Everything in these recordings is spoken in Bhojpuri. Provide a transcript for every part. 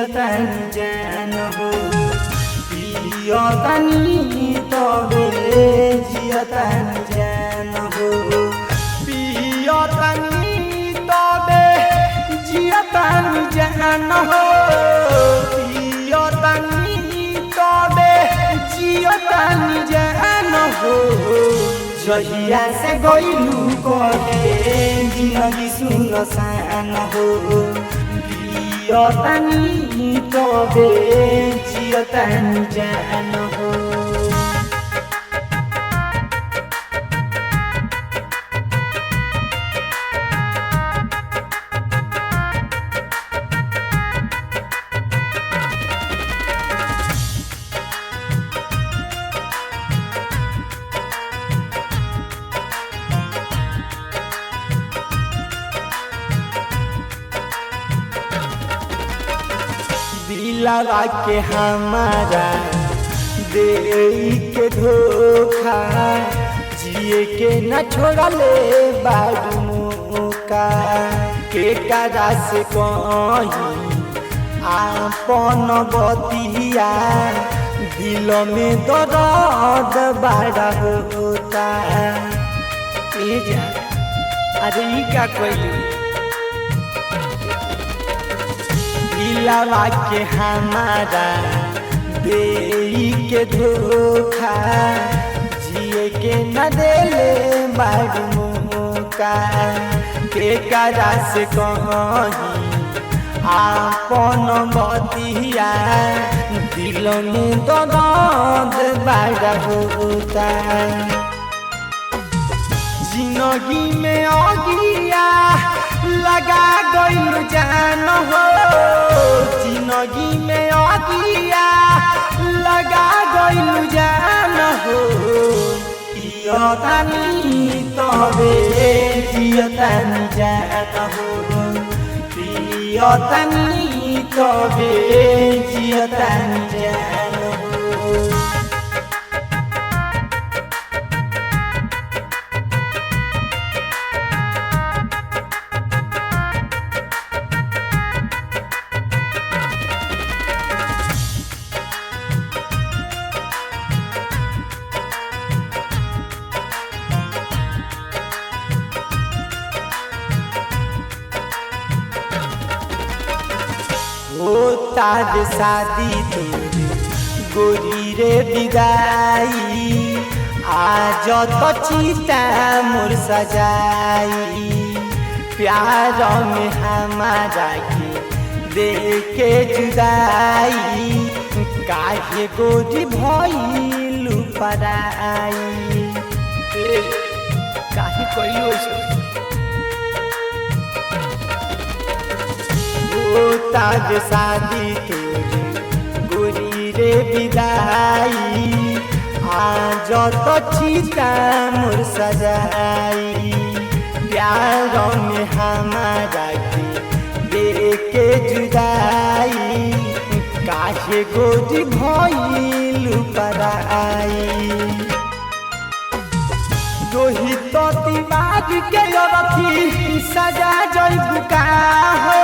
जियतानी जान हो पियतानी तबे जियतानी जान हो पियतानी तबे जियतानी जान हो पियतानी तबे जियतानी जान हो जहिया से गइलू कहे जिंदगी सुनसान हो पियतानी तबे जियतानी जान हो दिलवा के हमारा दे के धोखा जिए के न छोड़ले बारू मौका के करा से कहीं आपन बतिया दिल में दर्द बड़ा होता अरे क्या कोई दिलवा के हमारा दे के धोखा जिए के न देले बारू मौका के करा से कहीं आपन बतिया दिल में दर्द बड़ा होता जिंदगी में अगिया लगा गइल जान हो जिंदगी में अगिया लगा गइल जान हो पियतानी तबे जियतानी जान हो पियतानी तबे जियतानी जान हो होता रे शादी तोरे गोरी रे विदाई आज तो चिता मोर सजाई प्यार में हमारा के दे के जुदाई काहे गोरी भइलू पराई काहे कइयो ताज शादी तोरे गोरी रे विदाई आज तो चिता मोर सजाई प्यार में हमारा के दे के जुदाई काहे गोरी भइलू पराई दोही तो तिवारी के रथी सजा जइबू का हो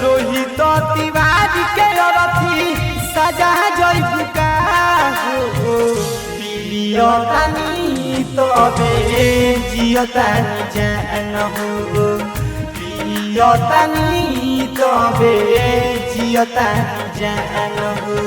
रोही तो तिवारी के रथी सजा जइबू का हो पियतानी तबे जियतानी जान हो पियतानी तबे जियतानी जान हो।